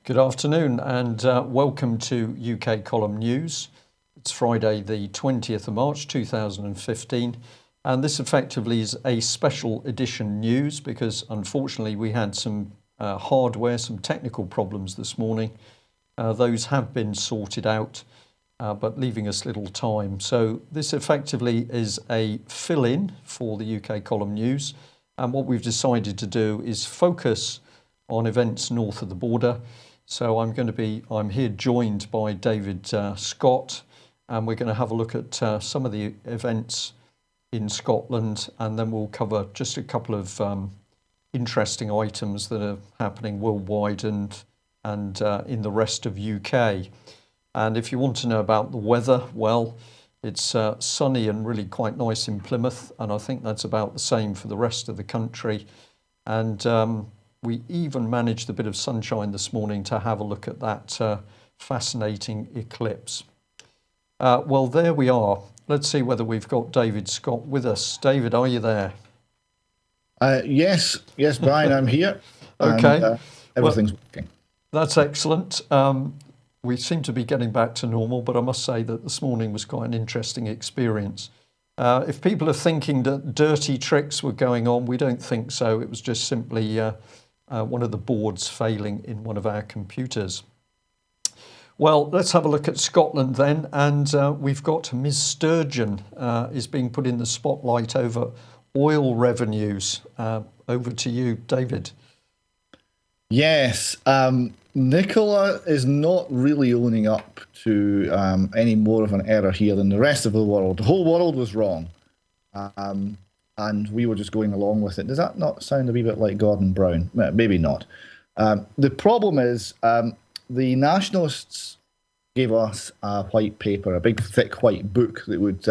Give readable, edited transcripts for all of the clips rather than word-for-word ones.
Good afternoon and welcome to UK Column News. It's Friday the 20th of March 2015 and this effectively is a special edition news because unfortunately we had some hardware, some technical problems this morning. Those have been sorted out but leaving us little time. So this effectively is a fill-in for the UK Column News, and what we've decided to do is focus on events north of the border. So I'm here joined by David Scott, and we're going to have a look at some of the events in Scotland, and then we'll cover just a couple of interesting items that are happening worldwide and in the rest of UK. And if you want to know about the weather, well, it's sunny and really quite nice in Plymouth, and I think that's about the same for the rest of the country. And we even managed a bit of sunshine this morning to have a look at that fascinating eclipse. Well, there we are. Let's see whether we've got David Scott with us. David, are you there? Yes, Brian, I'm here. Okay. And, everything's working. That's excellent. We seem to be getting back to normal, but I must say that this morning was quite an interesting experience. If people are thinking that dirty tricks were going on, we don't think so. It was just simply one of the boards failing in one of our computers. Well, let's have a look at Scotland then, and we've got Ms Sturgeon is being put in the spotlight over oil revenues. Over to you, David. Yes, Nicola is not really owning up to any more of an error here than the rest of the world. The whole world was wrong, and we were just going along with it. Does that not sound a wee bit like Gordon Brown? Maybe not. The problem is the nationalists gave us a white paper, a big thick white book that would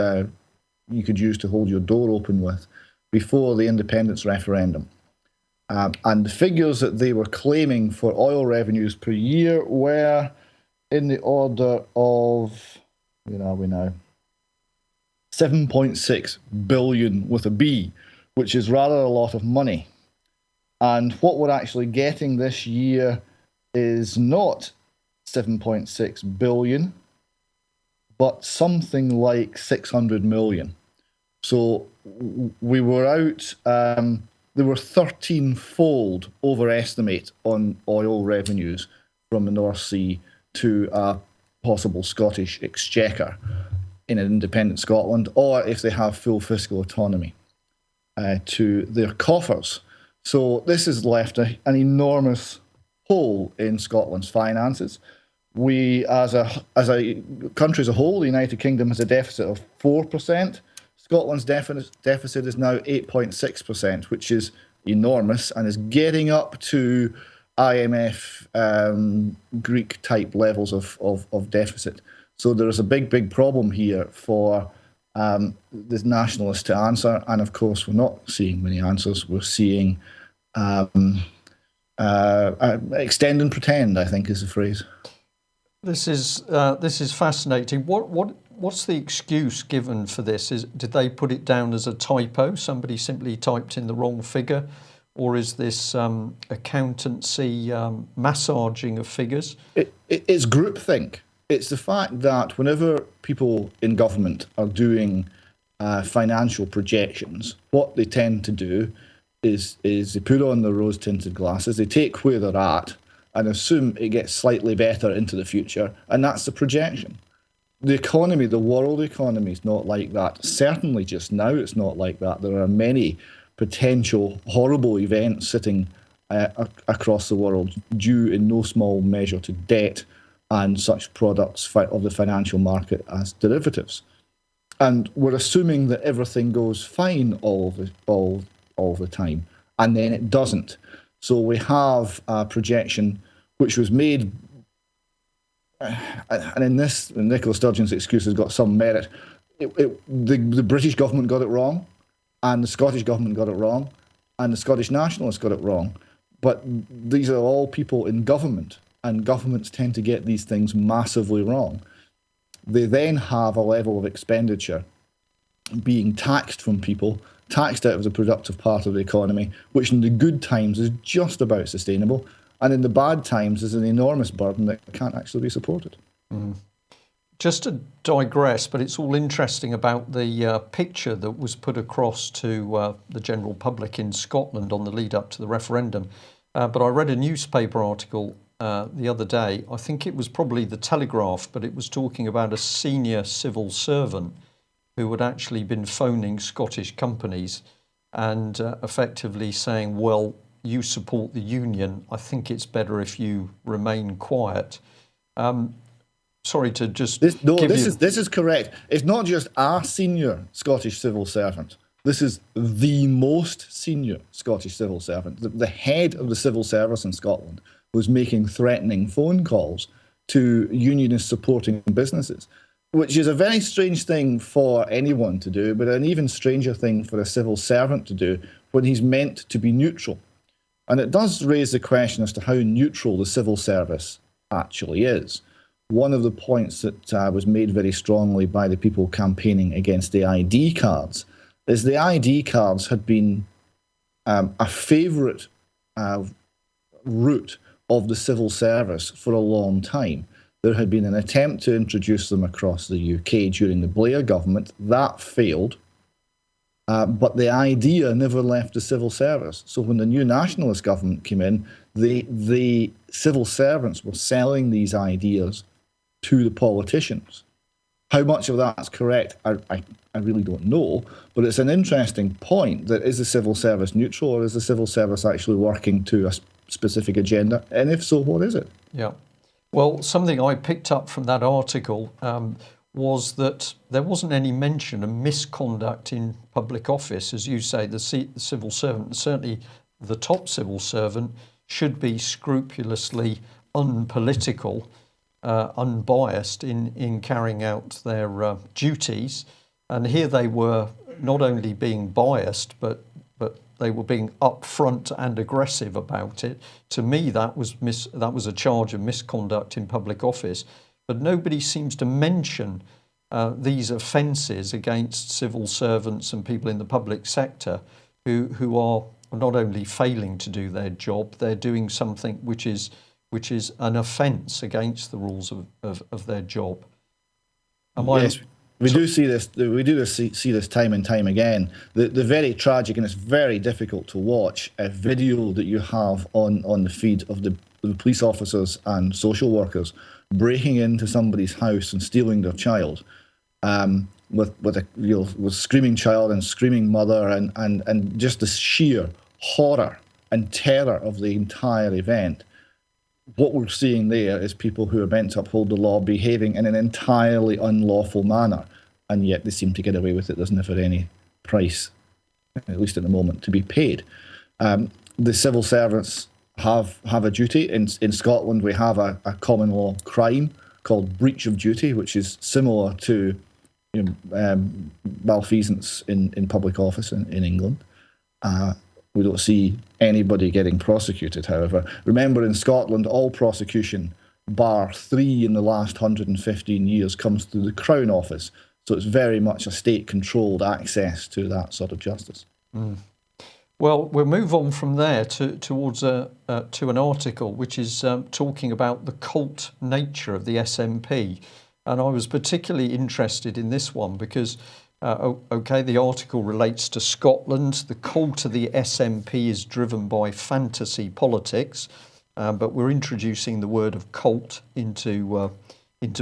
you could use to hold your door open with before the independence referendum. And the figures that they were claiming for oil revenues per year were in the order of, where are we now? 7.6 billion with a B, which is rather a lot of money. And what we're actually getting this year is not 7.6 billion, but something like 600 million. So we were out, there were 13-fold overestimate on oil revenues from the North Sea to a possible Scottish exchequer in an independent Scotland, or if they have full fiscal autonomy to their coffers. So this has left an enormous hole in Scotland's finances. We, as a country as a whole, the United Kingdom has a deficit of 4%. Scotland's deficit is now 8.6%, which is enormous and is getting up to IMF Greek-type levels of deficit. So there is a big problem here for the nationalists to answer. And of course, we're not seeing many answers. We're seeing extend and pretend, I think is the phrase. This is fascinating. What's the excuse given for this? Did they put it down as a typo? Somebody simply typed in the wrong figure? Or is this accountancy massaging of figures? It's groupthink. It's the fact that whenever people in government are doing financial projections, what they tend to do is they put on their rose-tinted glasses, they take where they're at and assume it gets slightly better into the future, and that's the projection. The economy, the world economy, is not like that. Certainly just now it's not like that. There are many potential horrible events sitting across the world, due in no small measure to debt and such products of the financial market as derivatives. And we're assuming that everything goes fine all the time, and then it doesn't. So we have a projection which was made, and in this, Nicola Sturgeon's excuse has got some merit. The British government got it wrong, and the Scottish government got it wrong, and the Scottish nationalists got it wrong. But these are all people in government, and governments tend to get these things massively wrong. They then have a level of expenditure being taxed from people, taxed out of the productive part of the economy, which in the good times is just about sustainable, and in the bad times is an enormous burden that can't actually be supported. Just to digress, but it's all interesting about the picture that was put across to the general public in Scotland on the lead up to the referendum. But I read a newspaper article the other day. I think it was probably the Telegraph, but it was talking about a senior civil servant who had actually been phoning Scottish companies and effectively saying, well, you support the union. I think it's better if you remain quiet. Sorry to just this is correct. It's not just a senior Scottish civil servant. This is the most senior Scottish civil servant. The head of the civil service in Scotland was making threatening phone calls to unionists supporting businesses, which is a very strange thing for anyone to do, but an even stranger thing for a civil servant to do when he's meant to be neutral. And it does raise the question as to how neutral the civil service actually is. One of the points that was made very strongly by the people campaigning against the ID cards is the ID cards had been a favourite route of the civil service for a long time. There had been an attempt to introduce them across the UK during the Blair government. That failed. But the idea never left the civil service. So when the new nationalist government came in, the civil servants were selling these ideas to the politicians. How much of that's correct, I really don't know, but it's an interesting point that is the civil service neutral, or is the civil service actually working to a specific agenda? And if so, what is it? Yeah. Well, something I picked up from that article was that there wasn't any mention of misconduct in public office. As you say, the civil servant, certainly the top civil servant, should be scrupulously unpolitical, unbiased in carrying out their duties. And here they were not only being biased, but they were being upfront and aggressive about it. To me, that was a charge of misconduct in public office. But nobody seems to mention these offences against civil servants and people in the public sector who are not only failing to do their job, they're doing something which is an offence against the rules of their job. Yes, we do see this. We do see this time and time again. The very tragic, and it's very difficult to watch, a video that you have on the feed of the police officers and social workers breaking into somebody's house and stealing their child, with a screaming child and screaming mother, and just the sheer horror and terror of the entire event. What we're seeing there is people who are meant to uphold the law behaving in an entirely unlawful manner, and yet they seem to get away with it. There's never any price, at least at the moment, to be paid. The civil servants have a duty. In Scotland, we have a common law crime called breach of duty, which is similar to malfeasance in public office in England. We don't see anybody getting prosecuted, however. Remember, in Scotland, all prosecution, bar 3 in the last 115 years, comes through the Crown Office. So it's very much a state-controlled access to that sort of justice. Well, we'll move on from there towards to an article which is talking about the cult nature of the SNP. And I was particularly interested in this one because the article relates to Scotland. The cult of the SNP is driven by fantasy politics, but we're introducing the word of cult into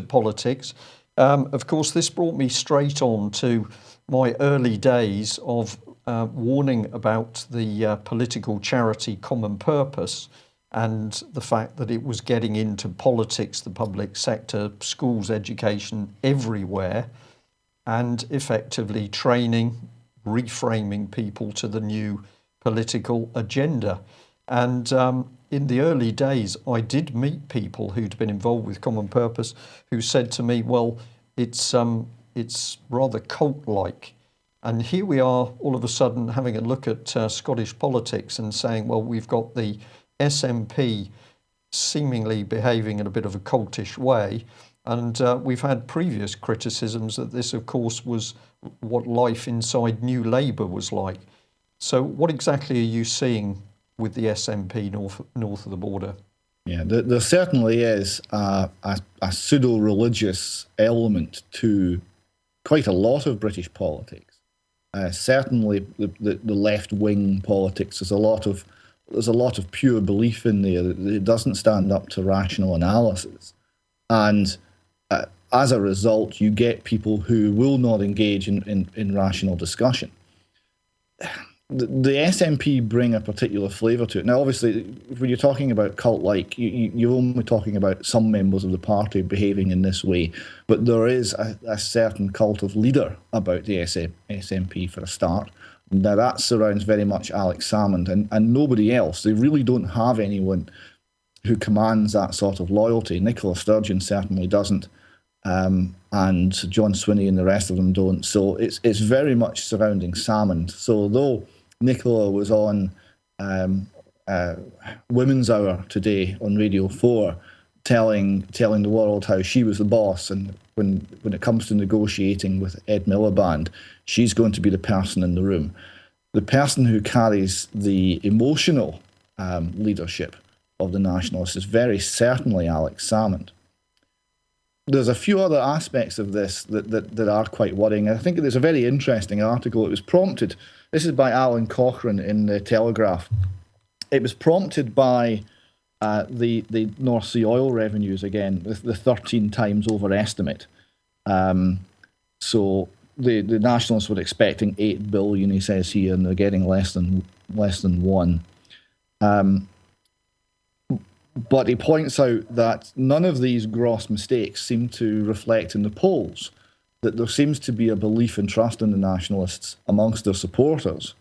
politics. Of course, this brought me straight on to my early days of warning about the political charity Common Purpose and the fact that it was getting into politics, the public sector, schools, education, everywhere, and effectively training, reframing people to the new political agenda. And in the early days, I did meet people who'd been involved with Common Purpose who said to me, well, it's rather cult-like. And here we are all of a sudden having a look at Scottish politics and saying, well, we've got the SNP seemingly behaving in a bit of a cultish way. And we've had previous criticisms that this, of course, was what life inside New Labour was like. So what exactly are you seeing with the SNP north of the border? Yeah, there certainly is a pseudo-religious element to quite a lot of British politics. Certainly, the left-wing politics. There's a lot of pure belief in there that it doesn't stand up to rational analysis, and as a result, you get people who will not engage in rational discussion. The SNP bring a particular flavour to it. Now, obviously, when you're talking about cult-like, you're only talking about some members of the party behaving in this way, but there is a certain cult of leader about the SNP for a start. Now, that surrounds very much Alex Salmond and nobody else. They really don't have anyone who commands that sort of loyalty. Nicola Sturgeon certainly doesn't, and John Swinney and the rest of them don't. So it's very much surrounding Salmond. So though Nicola was on Women's Hour today on Radio 4, telling the world how she was the boss, and when it comes to negotiating with Ed Miliband, she's going to be the person in the room. The person who carries the emotional leadership of the Nationalists is very certainly Alex Salmond. There's a few other aspects of this that are quite worrying. I think there's a very interesting article. It was prompted, this is by Alan Cochrane in the Telegraph. It was prompted by the North Sea oil revenues again, the 13 times overestimate. So the Nationalists were expecting 8 billion, he says here, and they're getting less than 1. But he points out that none of these gross mistakes seem to reflect in the polls, that there seems to be a belief and trust in the Nationalists amongst their supporters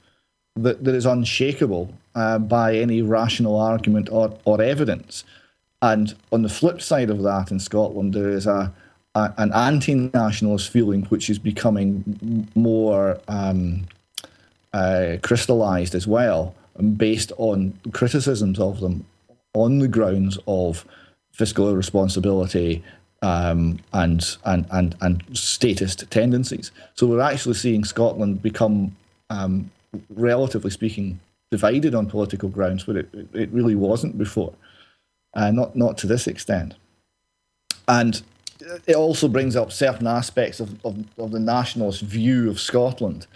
that is unshakable by any rational argument or evidence. And on the flip side of that, in Scotland, there is an anti-nationalist feeling which is becoming more crystallised as well, based on criticisms of them on the grounds of fiscal irresponsibility and statist tendencies. So we're actually seeing Scotland become, relatively speaking, divided on political grounds where it really wasn't before, not to this extent. And it also brings up certain aspects of the nationalist view of Scotland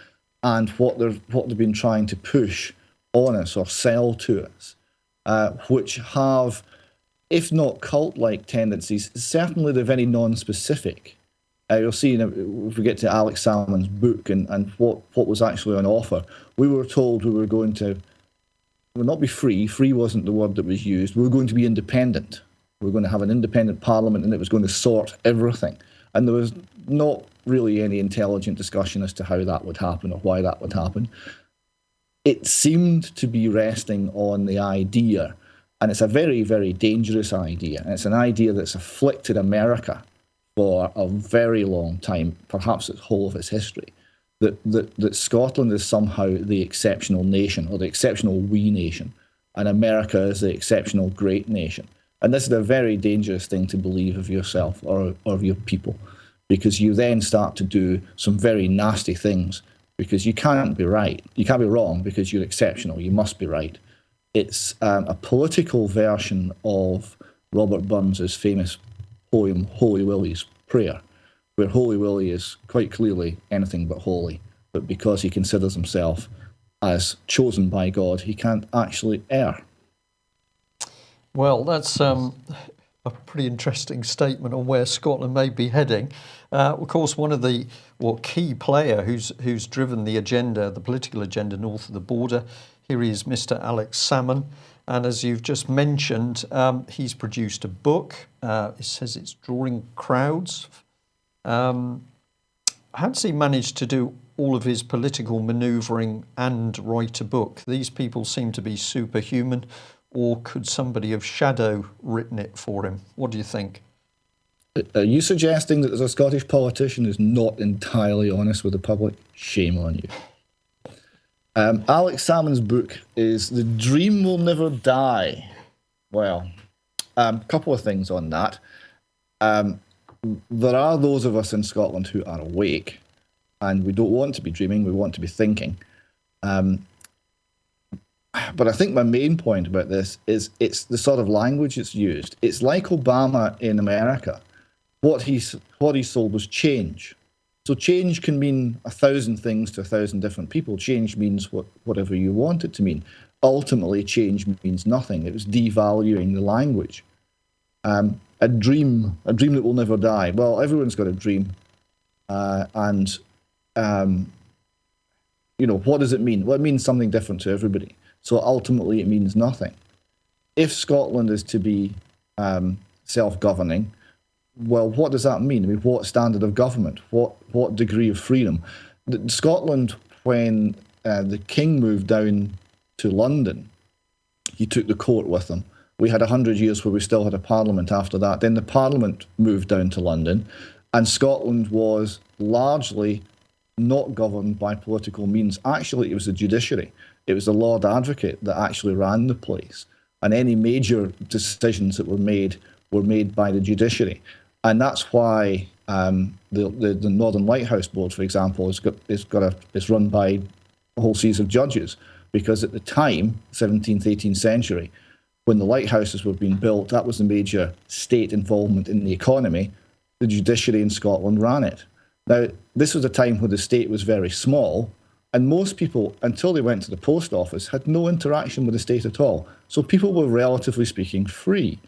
and what they've been trying to push on us or sell to us. Which have, if not cult-like tendencies, certainly they're very non-specific. You'll see, if we get to Alex Salmond's book and what was actually on offer, we were told we were going to, well, not be free. Free wasn't the word that was used. We were going to be independent. We were going to have an independent parliament, and it was going to sort everything. And there was not really any intelligent discussion as to how that would happen or why that would happen. It seemed to be resting on the idea, and it's a very, very dangerous idea, and it's an idea that's afflicted America for a very long time, perhaps the whole of its history, that Scotland is somehow the exceptional nation, or the exceptional we nation, and America is the exceptional great nation. And this is a very dangerous thing to believe of yourself or of your people, because you then start to do some very nasty things, because you can't be right. You can't be wrong because you're exceptional. You must be right. It's a political version of Robert Burns's famous poem, Holy Willie's Prayer, where Holy Willie is quite clearly anything but holy, but because he considers himself as chosen by God, he can't actually err. Well, that's a pretty interesting statement on where Scotland may be heading. Of course, one of the key player who's driven the agenda, the political agenda north of the border, here he is, Mr. Alex Salmond. And as you've just mentioned, he's produced a book. It says it's drawing crowds. How does he manage to do all of his political manoeuvring and write a book? These people seem to be superhuman. Or could somebody have shadow written it for him? What do you think? Are you suggesting that there's a Scottish politician who's not entirely honest with the public? Shame on you. Alex Salmond's book is The Dream Will Never Die. Well, a couple of things on that. There are those of us in Scotland who are awake, and we don't want to be dreaming, we want to be thinking. But I think my main point about this is it's the sort of language it's used. It's like Obama in America. What he sold was change. So change can mean 1,000 things to 1,000 different people. Change means whatever you want it to mean. Ultimately, change means nothing. It was devaluing the language. A dream that will never die. Well, everyone's got a dream, and what does it mean? Well, it means something different to everybody. So ultimately, it means nothing. If Scotland is to be self-governing, well, what does that mean? I mean, what standard of government? What degree of freedom? Scotland, when the King moved down to London, he took the court with him. We had 100 years where we still had a parliament after that. Then the parliament moved down to London, and Scotland was largely not governed by political means. Actually, it was the judiciary. It was the Lord Advocate that actually ran the place. And any major decisions that were made by the judiciary. And that's why the Northern Lighthouse Board, for example, is run by a whole series of judges. Because at the time, 17th, 18th century, when the lighthouses were being built, that was the major state involvement in the economy. The judiciary in Scotland ran it. Now, this was a time when the state was very small, and most people, until they went to the post office, had no interaction with the state at all. So people were, relatively speaking, free.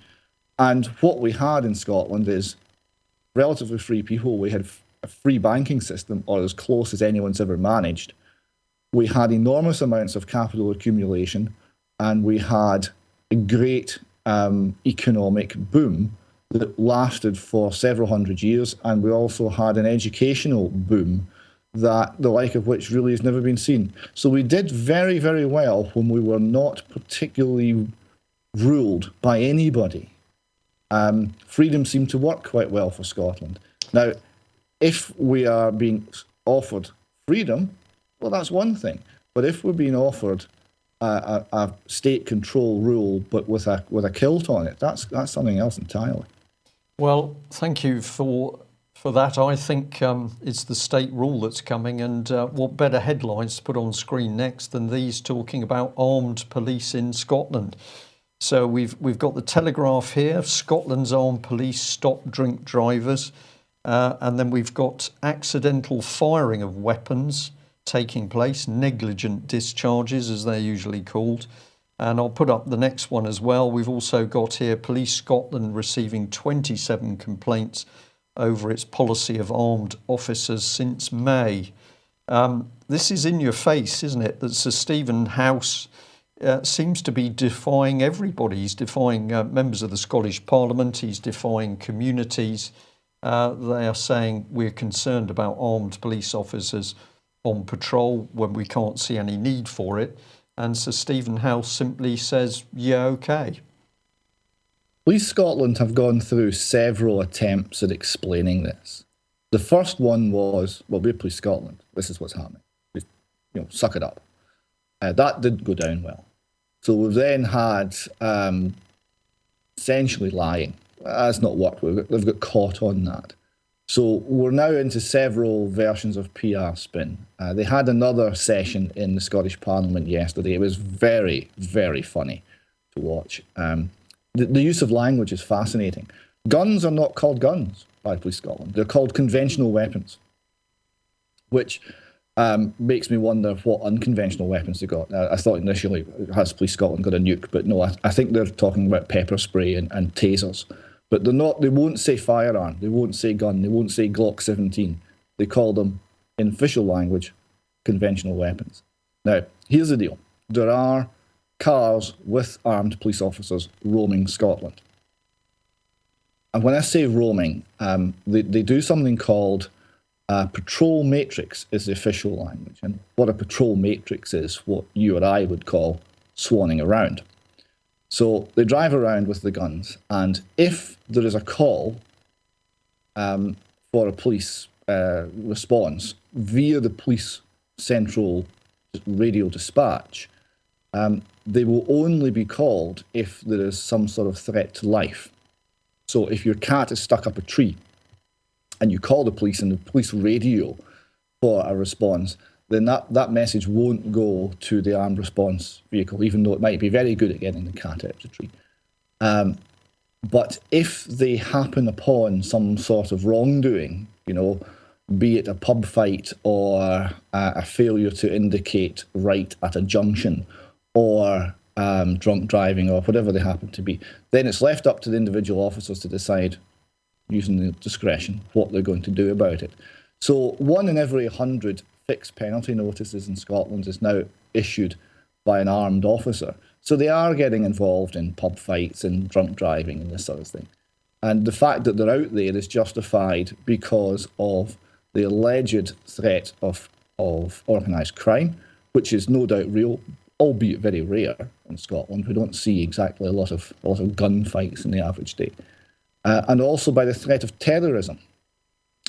And what we had in Scotland is relatively free people. We had a free banking system, or as close as anyone's ever managed. We had enormous amounts of capital accumulation, and we had a great economic boom that lasted for several hundred years, and we also had an educational boom that the like of which really has never been seen. So we did very, very well when we were not particularly ruled by anybody. Freedom seemed to work quite well for Scotland. Now, if we are being offered freedom, well, that's one thing. But if we're being offered a state control rule, but with a kilt on it, that's something else entirely. Well, thank you for that. I think it's the state rule that's coming, and what better headlines to put on screen next than these talking about armed police in Scotland. So we've got the Telegraph here. Scotland's armed police stop drink drivers, and then we've got accidental firing of weapons taking place, negligent discharges as they're usually called. And I'll put up the next one as well. We've also got here Police Scotland receiving 27 complaints over its policy of armed officers since May. This is in your face, isn't it? That Sir Stephen House seems to be defying everybody. He's defying members of the Scottish Parliament. He's defying communities. They are saying we're concerned about armed police officers on patrol when we can't see any need for it. And Sir Stephen House simply says, yeah, okay. Police Scotland have gone through several attempts at explaining this. The first one was, well, we're Police Scotland. This is what's happening. Suck it up. That didn't go down well. So we've then had essentially lying. That's not worked. They've got caught on that. So we're now into several versions of PR spin. They had another session in the Scottish Parliament yesterday. It was very, very funny to watch. The use of language is fascinating. Guns are not called guns by Police Scotland. They're called conventional weapons, which makes me wonder what unconventional weapons they got. I thought initially, has Police Scotland got a nuke? But no, I think they're talking about pepper spray and tasers. But they're not. They won't say firearm. They won't say gun. They won't say Glock 17. They call them, in official language, conventional weapons. Now, here's the deal. There are cars with armed police officers roaming Scotland. And when I say roaming, they do something called patrol matrix is the official language. And what a patrol matrix is, what you or I would call swanning around. So they drive around with the guns, and if there is a call for a police response via the police central radio dispatch, they will only be called if there is some sort of threat to life. So if your cat is stuck up a tree and you call the police and the police radio for a response, then that message won't go to the armed response vehicle, even though it might be very good at getting the cat out of the tree. But if they happen upon some sort of wrongdoing, be it a pub fight or a failure to indicate right at a junction or drunk driving or whatever they happen to be, then it's left up to the individual officers to decide, using their discretion, what they're going to do about it. So 1 in every 100 fixed penalty notices in Scotland is now issued by an armed officer. So they are getting involved in pub fights and drunk driving and this sort of thing. And the fact that they're out there is justified because of the alleged threat of organised crime, which is no doubt real, albeit very rare in Scotland. We don't see exactly a lot of gunfights in the average day. And also by the threat of terrorism.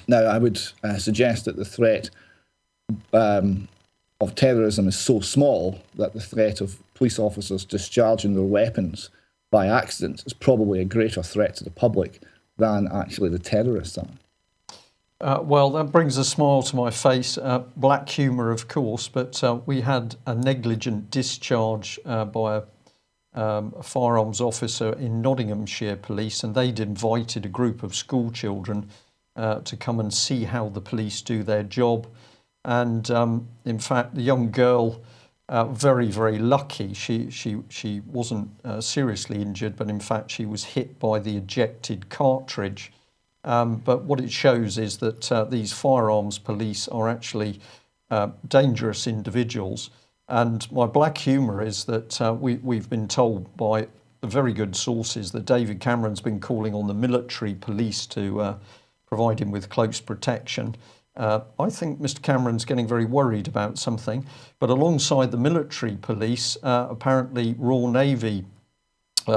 Now, I would suggest that the threat of terrorism is so small that the threat of police officers discharging their weapons by accident is probably a greater threat to the public than actually the terrorists are. Well, that brings a smile to my face. Black humour, of course, but we had a negligent discharge by a firearms officer in Nottinghamshire Police, and they'd invited a group of school children to come and see how the police do their job. And in fact, the young girl, very, very lucky. She wasn't seriously injured, but in fact, she was hit by the ejected cartridge. But what it shows is that these firearms police are actually dangerous individuals. And my black humour is that we've been told by very good sources that David Cameron's been calling on the military police to provide him with close protection. I think Mr. Cameron's getting very worried about something. But alongside the military police, apparently Royal Navy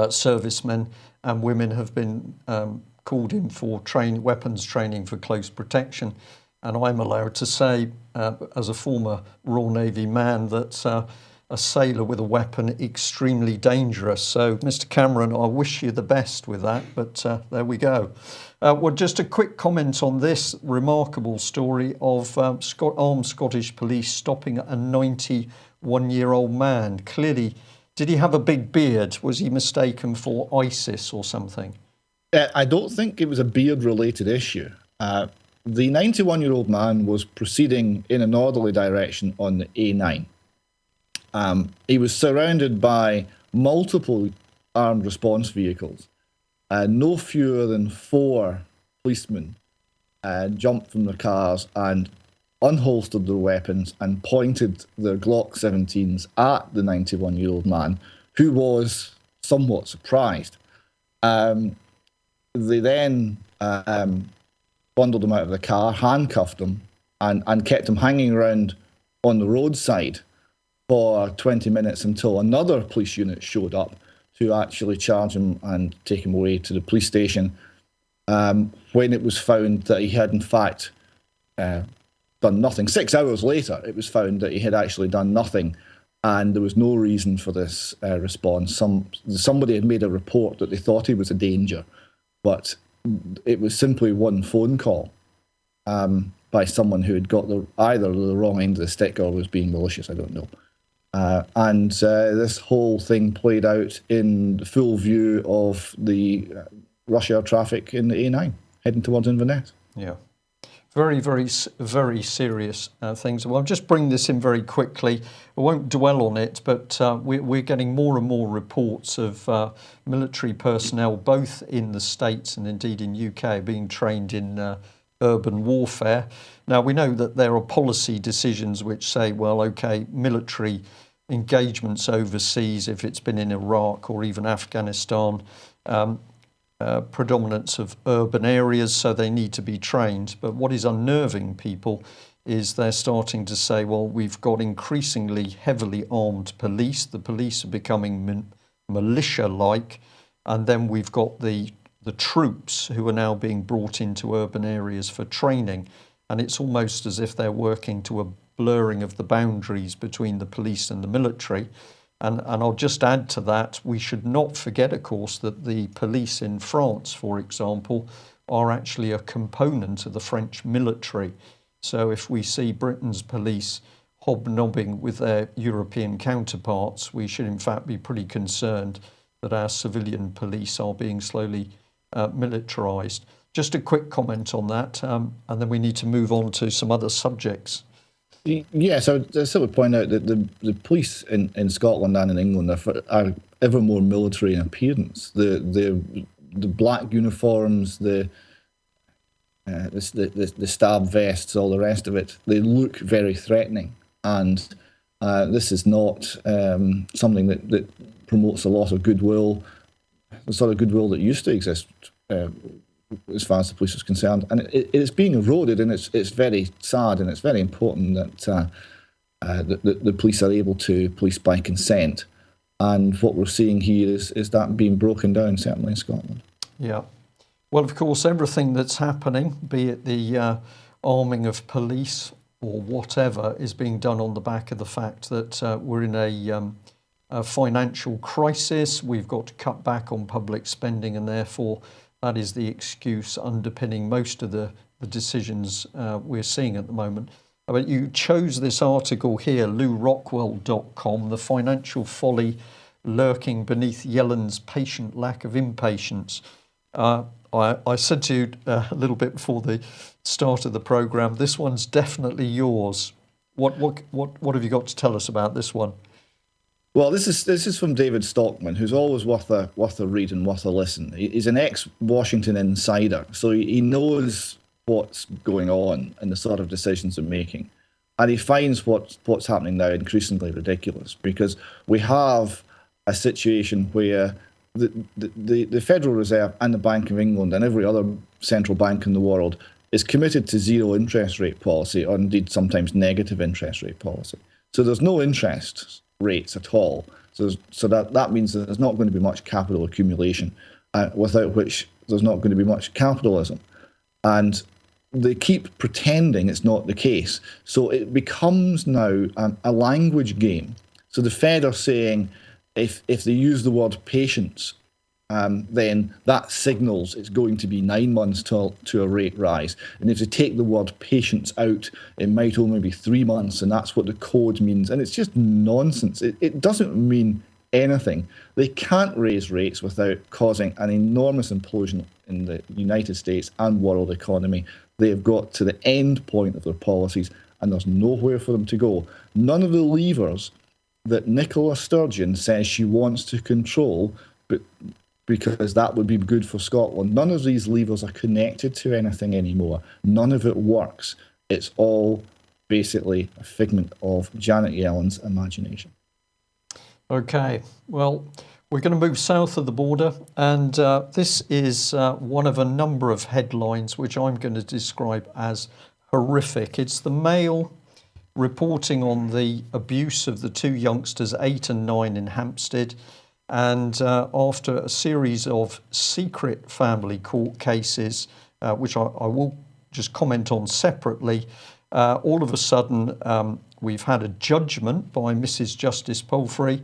servicemen and women have been called in for weapons training for close protection. And I'm allowed to say, as a former Royal Navy man, that a sailor with a weapon, extremely dangerous. So, Mr. Cameron, I wish you the best with that, but there we go. Well, just a quick comment on this remarkable story of armed Scottish police stopping a 91-year-old man. Clearly, did he have a big beard? Was he mistaken for ISIS or something? I don't think it was a beard-related issue. The 91-year-old man was proceeding in a northerly direction on the A9. He was surrounded by multiple armed response vehicles. No fewer than 4 policemen jumped from their cars and unholstered their weapons and pointed their Glock 17s at the 91-year-old man, who was somewhat surprised. They then bundled him out of the car, handcuffed him, and kept him hanging around on the roadside for 20 minutes until another police unit showed up to actually charge him and take him away to the police station, when it was found that he had, in fact, done nothing. 6 hours later, it was found that he had actually done nothing, and there was no reason for this response. Somebody had made a report that they thought he was a danger, but it was simply one phone call by someone who had got either the wrong end of the stick or was being malicious, I don't know. And this whole thing played out in the full view of the rush hour traffic in the A9 heading towards Inverness. Yeah. Very, very, very serious things. Well, I'll just bring this in very quickly. I won't dwell on it, but we're getting more and more reports of military personnel, both in the States and indeed in UK, being trained in urban warfare. Now, we know that there are policy decisions which say, well, OK, military engagements overseas, if it's been in Iraq or even Afghanistan, predominance of urban areas, so they need to be trained. But what is unnerving people is they're starting to say, well, we've got increasingly heavily armed police. The police are becoming militia-like. And then we've got the troops who are now being brought into urban areas for training. And it's almost as if they're working to a blurring of the boundaries between the police and the military. And I'll just add to that, we should not forget, of course, that the police in France, for example, are actually a component of the French military. So if we see Britain's police hobnobbing with their European counterparts, we should in fact be pretty concerned that our civilian police are being slowly militarised. Just a quick comment on that, and then we need to move on to some other subjects. Yes, I would point out that the police in Scotland and in England are ever more military in appearance. The black uniforms, the stab vests, all the rest of it, they look very threatening. And this is not something that promotes a lot of goodwill, the sort of goodwill that used to exist as far as the police is concerned. And it's being eroded, and it's very sad, and it's very important that the police are able to police by consent. And what we're seeing here is that being broken down, certainly in Scotland. Yeah. Well, of course, everything that's happening, be it the arming of police or whatever, is being done on the back of the fact that we're in a financial crisis. We've got to cut back on public spending, and therefore that is the excuse underpinning most of the decisions we're seeing at the moment. But you chose this article here, LewRockwell.com, the financial folly lurking beneath Yellen's patient lack of impatience. I said to you a little bit before the start of the programme, this one's definitely yours. What have you got to tell us about this one? Well, this is from David Stockman, who's always worth a read and worth a listen. He's an ex-Washington insider, so he knows what's going on and the sort of decisions they're making. And he finds what's happening now increasingly ridiculous, because we have a situation where the Federal Reserve and the Bank of England and every other central bank in the world is committed to zero interest rate policy, or indeed sometimes negative interest rate policy. So there's no interest rates at all. So that means that there's not going to be much capital accumulation, without which there's not going to be much capitalism. And they keep pretending it's not the case. So it becomes now a language game. So the Fed are saying if they use the word patience, then that signals it's going to be 9 months to a rate rise. And if they take the word patience out, it might only be 3 months, and that's what the code means. And it's just nonsense. It doesn't mean anything. They can't raise rates without causing an enormous implosion in the United States and world economy. They have got to the end point of their policies, and there's nowhere for them to go. None of the levers that Nicola Sturgeon says she wants to control, but because that would be good for Scotland, none of these levers are connected to anything anymore. None of it works. It's all basically a figment of Janet Yellen's imagination. Okay, well, we're going to move south of the border, and this is one of a number of headlines which I'm going to describe as horrific. It's the Mail reporting on the abuse of the two youngsters, 8 and 9, in Hampstead. And after a series of secret family court cases, which I will just comment on separately, all of a sudden we've had a judgment by Mrs. Justice Palfrey,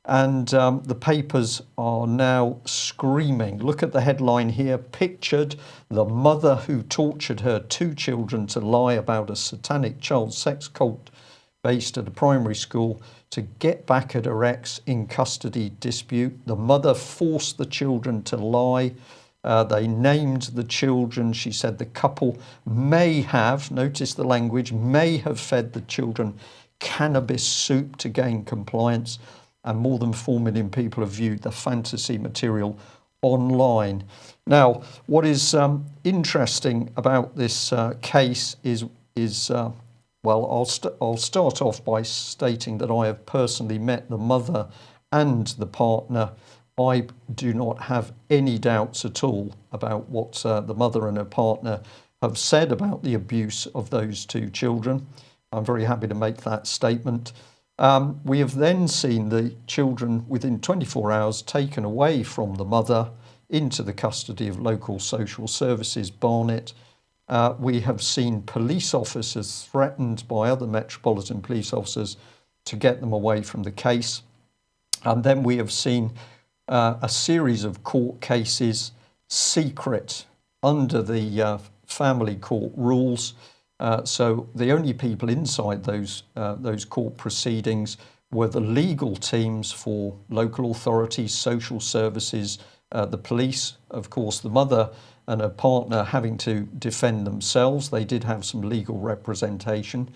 and the papers are now screaming. Look at the headline here, pictured the mother who tortured her 2 children to lie about a satanic child sex cult based at a primary school to get back at her ex in custody dispute. The mother forced the children to lie. They named the children. She said the couple may have, notice the language, may have fed the children cannabis soup to gain compliance. And more than 4 million people have viewed the fantasy material online. Now, what is interesting about this case is well, I'll start off by stating that I have personally met the mother and the partner. I do not have any doubts at all about what the mother and her partner have said about the abuse of those 2 children. I'm very happy to make that statement. We have then seen the children within 24 hours taken away from the mother into the custody of local social services, Barnet. We have seen police officers threatened by other Metropolitan Police officers to get them away from the case. And then we have seen a series of court cases, secret, under the family court rules. So the only people inside those court proceedings were the legal teams for local authorities, social services, the police, of course, the mother and her partner having to defend themselves. They did have some legal representation.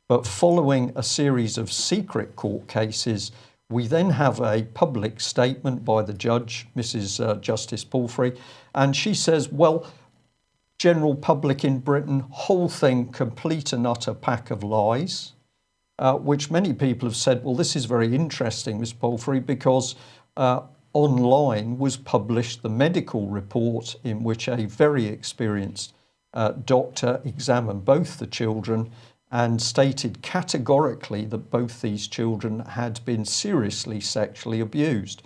But following a series of secret court cases, we then have a public statement by the judge, Mrs. Justice Palfrey, and she says, well, general public in Britain, whole thing, complete and utter pack of lies, which many people have said, well, this is very interesting, Ms. Palfrey, because online was published the medical report in which a very experienced doctor examined both the children and stated categorically that both these children had been seriously sexually abused.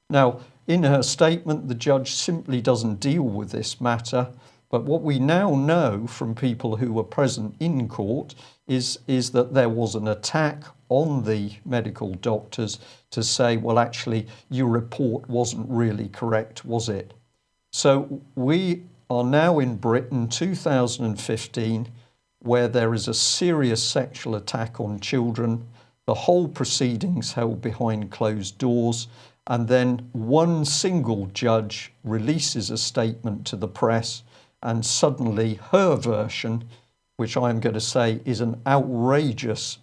Now, in her statement, the judge simply doesn't deal with this matter, but what we now know from people who were present in court is that there was an attack on the medical doctors to say, well, actually, your report wasn't really correct, was it? So we are now in Britain, 2015, where there is a serious sexual attack on children, the whole proceedings held behind closed doors, and then one single judge releases a statement to the press, and suddenly her version, which I'm going to say is an outrageous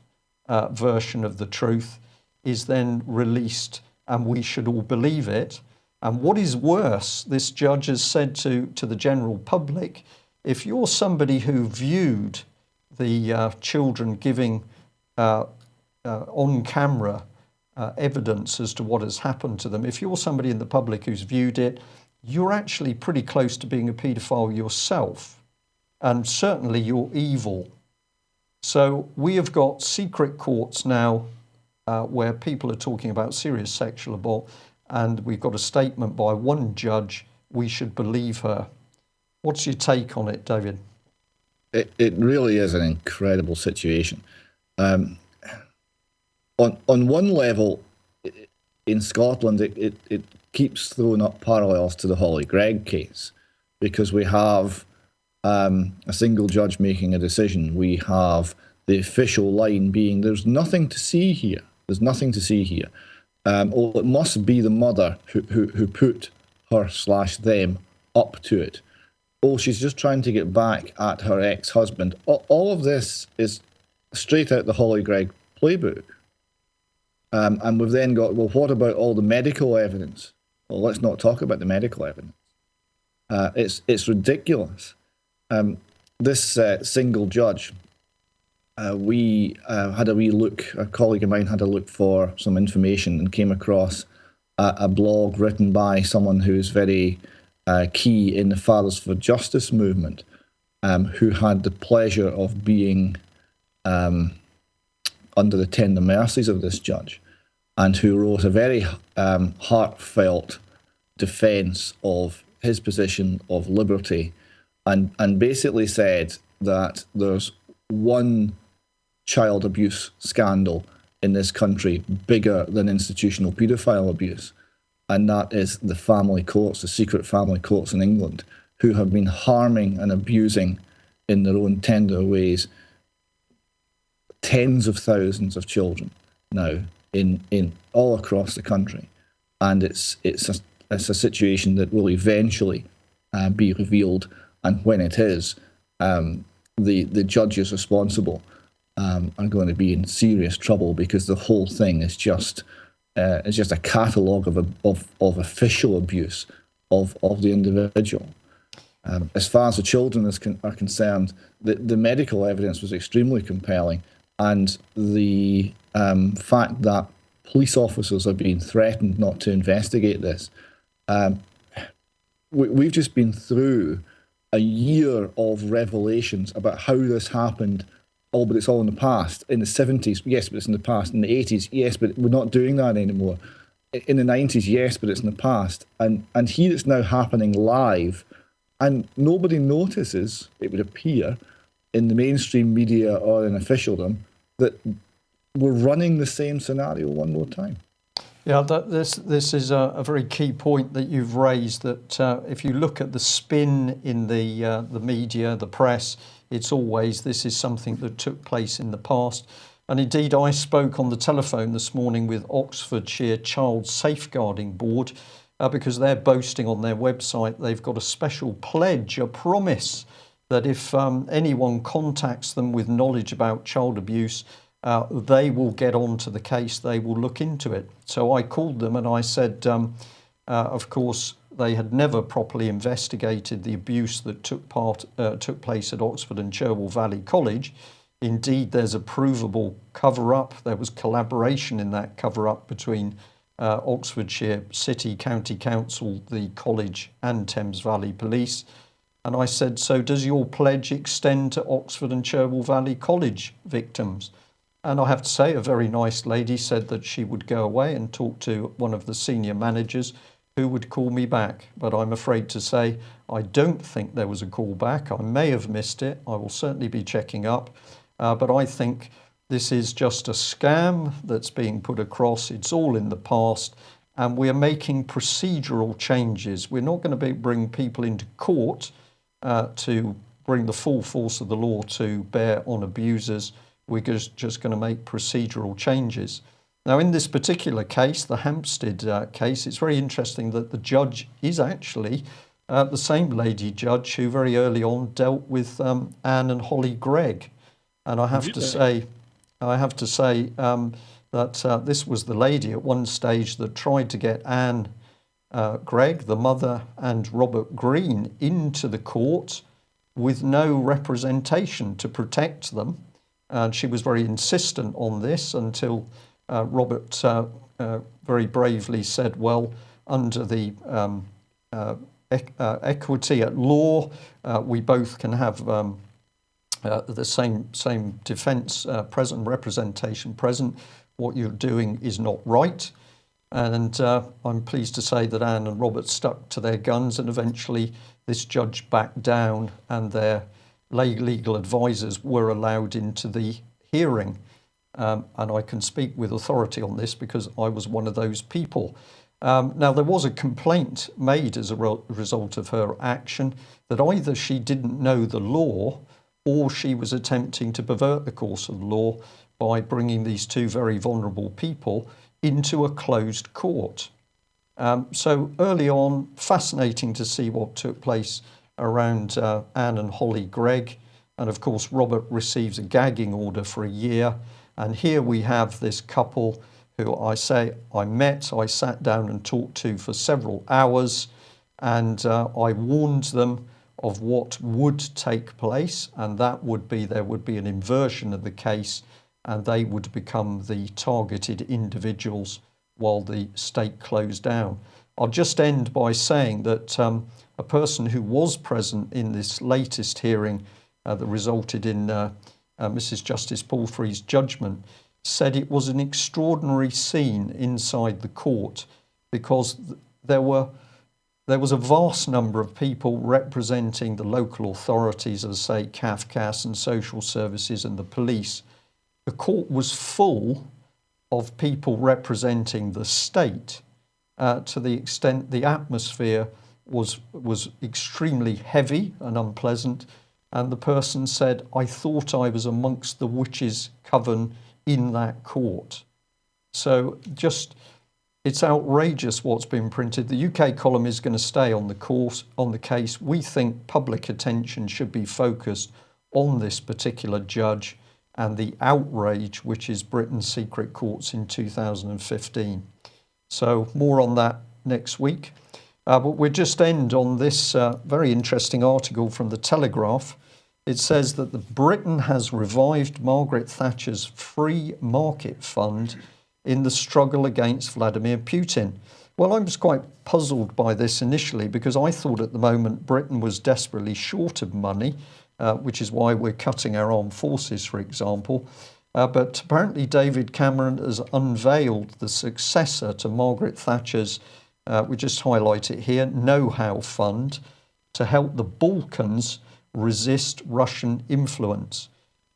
version of the truth, is then released, and we should all believe it. And what is worse, this judge has said to the general public, if you're somebody who viewed the children giving on-camera evidence as to what has happened to them, if you're somebody in the public who's viewed it, you're actually pretty close to being a paedophile yourself, and certainly you're evil. So we have got secret courts now where people are talking about serious sexual assault, and we've got a statement by one judge, we should believe her. What's your take on it, David? It really is an incredible situation. On one level, in Scotland, it keeps throwing up parallels to the Holly Gregg case, because we have a single judge making a decision. We have the official line being, there's nothing to see here. There's nothing to see here. It must be the mother who put her/them up to it. Oh, she's just trying to get back at her ex-husband. All of this is straight out the Holly Gregg playbook. And we've then got, well, what about all the medical evidence? Well, let's not talk about the medical evidence. It's ridiculous. This single judge, we had a wee look, a colleague of mine had a look for some information and came across a blog written by someone who's very key in the Fathers for Justice movement, who had the pleasure of being under the tender mercies of this judge, and who wrote a very heartfelt defence of his position of liberty, and basically said that there's one child abuse scandal in this country bigger than institutional paedophile abuse, and that is the family courts, the secret family courts in England, who have been harming and abusing in their own tender ways tens of thousands of children now in all across the country. And it's a situation that will eventually be revealed, and when it is, the judges responsible are going to be in serious trouble, because the whole thing is just a catalogue of official abuse of the individual. As far as the children are concerned, the medical evidence was extremely compelling, and the fact that police officers are being threatened not to investigate this. We've just been through a year of revelations about how this happened. Oh, but it's all in the past. In the 70s, yes, but it's in the past. In the 80s, yes, but we're not doing that anymore. In the 90s, yes, but it's in the past. And here it's now happening live, and nobody notices, it would appear, in the mainstream media or in officialdom, that we're running the same scenario one more time. Yeah, this is a very key point that you've raised, that if you look at the spin in the media, the press, it's always this is something that took place in the past. And indeed, I spoke on the telephone this morning with Oxfordshire Child Safeguarding Board because they're boasting on their website they've got a special pledge, a promise that if anyone contacts them with knowledge about child abuse, they will get onto the case, they will look into it. So I called them and I said, of course, they had never properly investigated the abuse that took place at Oxford and Cherwell Valley College. Indeed, there's a provable cover-up. There was collaboration in that cover-up between Oxfordshire City, County Council, the college and Thames Valley Police. And I said, so does your pledge extend to Oxford and Cherwell Valley College victims? And I have to say, a very nice lady said that she would go away and talk to one of the senior managers who would call me back. But I'm afraid to say, I don't think there was a call back. I may have missed it. I will certainly be checking up. But I think this is just a scam that's being put across. It's all in the past. And we're making procedural changes. We're not going to bring people into court to bring the full force of the law to bear on abusers. We're just going to make procedural changes. Now, in this particular case, the Hampstead case, it's very interesting that the judge is actually the same lady judge who very early on dealt with Anne and Holly Gregg. And I have to say that this was the lady at one stage that tried to get Anne Gregg, the mother, and Robert Green into the court with no representation to protect them. And she was very insistent on this until Robert very bravely said, well, under the equity at law, we both can have the same defence present, representation present. What you're doing is not right. And I'm pleased to say that Anne and Robert stuck to their guns, and eventually this judge backed down and their legal advisors were allowed into the hearing. And I can speak with authority on this because I was one of those people. Now, there was a complaint made as a result of her action that either she didn't know the law or she was attempting to pervert the course of the law by bringing these two very vulnerable people into a closed court. So early on, fascinating to see what took place around Anne and Holly Gregg. And of course, Robert receives a gagging order for a year. And here we have this couple who I sat down and talked to for several hours. And I warned them of what would take place. And that would be, there would be an inversion of the case and they would become the targeted individuals while the state closed down. I'll just end by saying that a person who was present in this latest hearing that resulted in Mrs. Justice Palfrey's judgment said it was an extraordinary scene inside the court because there was a vast number of people representing the local authorities, as I say, CAFCAS and social services and the police. The court was full of people representing the state to the extent the atmosphere was extremely heavy and unpleasant. And the person said, I thought I was amongst the witches' coven in that court. So just, it's outrageous what's been printed. The UK column is going to stay on the case. We think public attention should be focused on this particular judge and the outrage which is Britain's secret courts in 2015. So more on that next week. But we'll just end on this very interesting article from the Telegraph. It says that Britain has revived Margaret Thatcher's free market fund in the struggle against Vladimir Putin. Well, I was quite puzzled by this initially because I thought at the moment Britain was desperately short of money, which is why we're cutting our armed forces, for example. But apparently David Cameron has unveiled the successor to Margaret Thatcher's, we just highlight it here, Know-How Fund to help the Balkans resist Russian influence.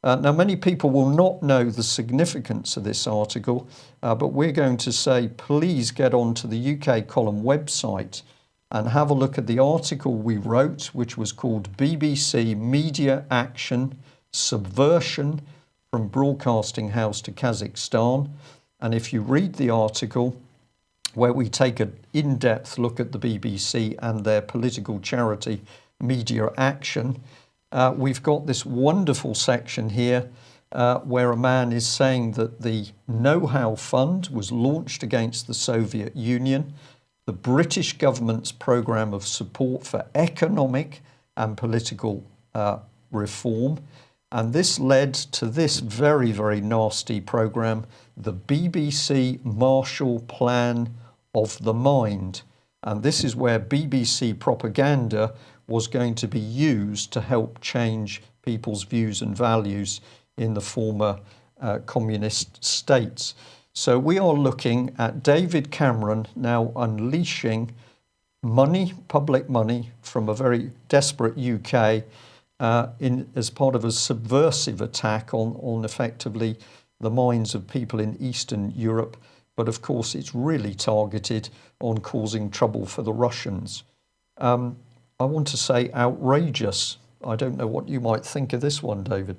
Now, many people will not know the significance of this article, but we're going to say, please get onto the UK Column website and have a look at the article we wrote, which was called BBC Media Action Subversion from Broadcasting House to Kazakhstan. And if you read the article, where we take an in-depth look at the BBC and their political charity Media Action, we've got this wonderful section here where a man is saying that the Know-How Fund was launched against the Soviet Union, the British government's programme of support for economic and political reform, and this led to this very, very nasty programme, the BBC Marshall Plan of the Mind. And this is where BBC propaganda was going to be used to help change people's views and values in the former communist states. So we are looking at David Cameron now unleashing money, public money, from a very desperate UK as part of a subversive attack on effectively the minds of people in Eastern Europe. But of course, it's really targeted on causing trouble for the Russians. I want to say outrageous. I don't know what you might think of this one, David.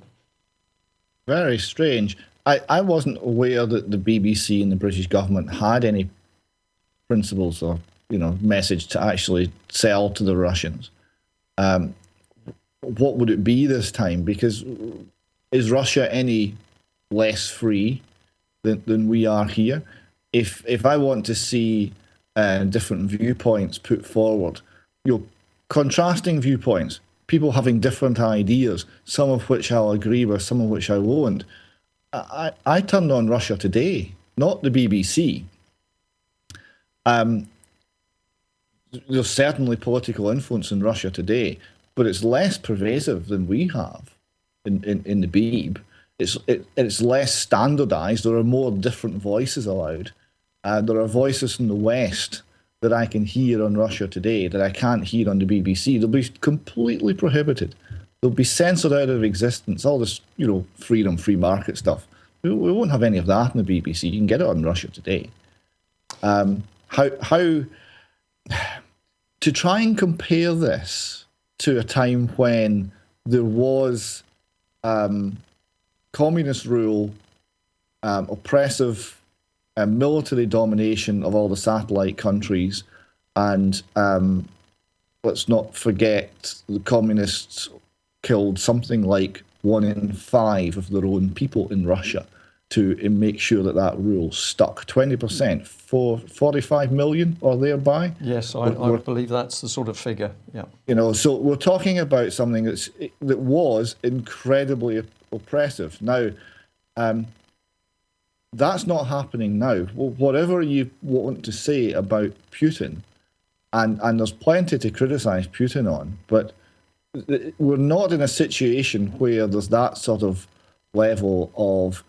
Very strange. I wasn't aware that the BBC and the British government had any principles or message to actually sell to the Russians. What would it be this time? Because is Russia any less free than we are here? If I want to see different viewpoints put forward, contrasting viewpoints, people having different ideas, some of which I'll agree with, some of which I won't. I turned on Russia Today, not the BBC. There's certainly political influence in Russia Today, but it's less pervasive than we have in the Beeb. It's less standardised. There are more different voices allowed. There are voices from the West that I can hear on Russia Today that I can't hear on the BBC. They'll be completely prohibited. They'll be censored out of existence. All this, freedom, free market stuff. We won't have any of that in the BBC. You can get it on Russia Today. How to try and compare this to a time when there was communist rule, oppressive military domination of all the satellite countries, and let's not forget the communists killed something like 1 in 5 of their own people in Russia to make sure that rule stuck. 20%, 45 million or thereby. Yes, I believe that's the sort of figure. Yeah. So we're talking about something that was incredibly oppressive. Now, that's not happening now. Whatever you want to say about Putin, and there's plenty to criticise Putin on, but we're not in a situation where there's that sort of level of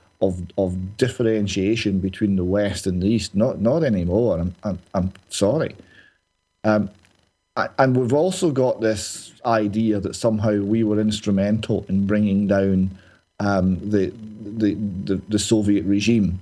differentiation between the West and the East. Not anymore. I'm sorry. And we've also got this idea that somehow we were instrumental in bringing down the Soviet regime.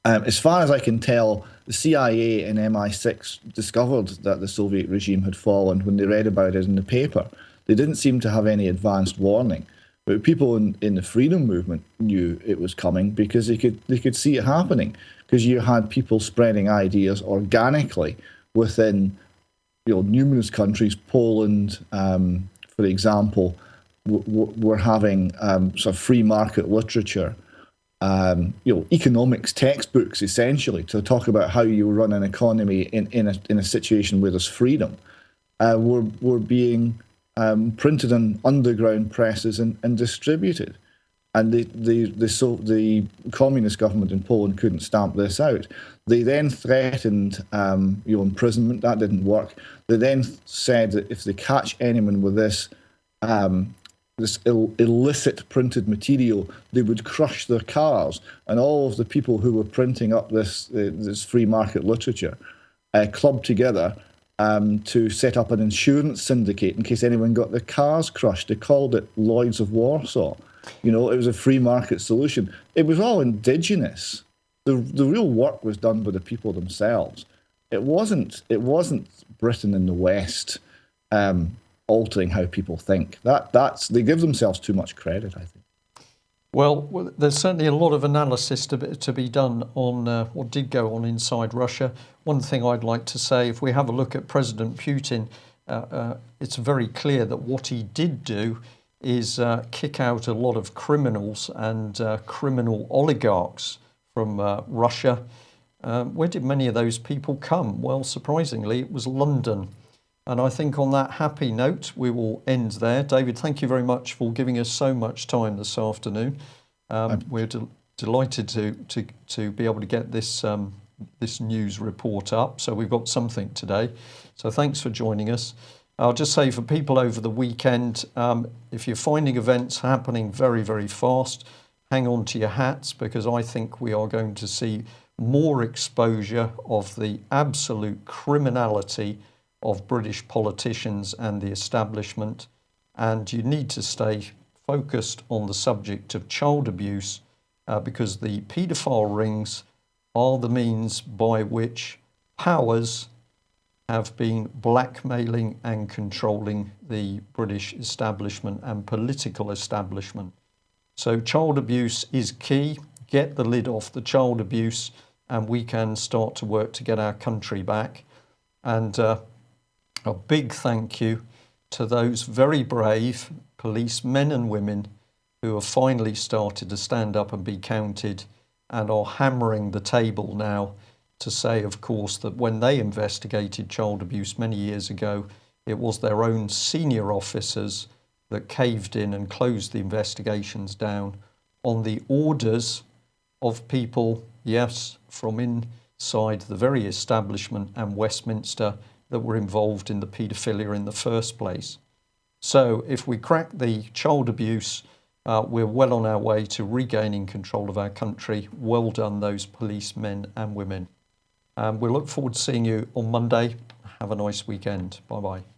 As far as I can tell, the CIA and MI6 discovered that the Soviet regime had fallen when they read about it in the paper. They didn't seem to have any advanced warning, but people in the freedom movement knew it was coming because they could see it happening, because you had people spreading ideas organically within numerous countries. Poland, for example, we're having sort of free market literature, economics textbooks essentially to talk about how you run an economy in a situation where there's freedom. We're being printed on underground presses and distributed, and the communist government in Poland couldn't stamp this out. They then threatened imprisonment. That didn't work. They then said that if they catch anyone with this illicit printed material, they would crush their cars. And all of the people who were printing up this free market literature clubbed together to set up an insurance syndicate in case anyone got their cars crushed. They called it Lloyd's of Warsaw. You know, it was a free market solution. It was all indigenous. The real work was done by the people themselves. It wasn't Britain and the West altering how people think. They give themselves too much credit, I think. Well, there's certainly a lot of analysis to be done on what did go on inside Russia. One thing I'd like to say, if we have a look at President Putin, it's very clear that what he did do is kick out a lot of criminals and criminal oligarchs from Russia. Where did many of those people come? Well, surprisingly, it was London. And I think on that happy note, we will end there. David, thank you very much for giving us so much time this afternoon. We're delighted to be able to get this this news report up. So we've got something today. So thanks for joining us. I'll just say for people over the weekend, if you're finding events happening very, very fast, hang on to your hats, because I think we are going to see more exposure of the absolute criminality of British politicians and the establishment. And you need to stay focused on the subject of child abuse, because the paedophile rings are the means by which powers have been blackmailing and controlling the British establishment and political establishment. So child abuse is key. Get the lid off the child abuse and we can start to work to get our country back. And a big thank you to those very brave policemen and women who have finally started to stand up and be counted and are hammering the table now to say, of course, that when they investigated child abuse many years ago, it was their own senior officers that caved in and closed the investigations down on the orders of people, yes, from inside the very establishment and Westminster that were involved in the paedophilia in the first place. So if we crack the child abuse, we're well on our way to regaining control of our country. Well done, those policemen and women. We look forward to seeing you on Monday. Have a nice weekend. Bye-bye.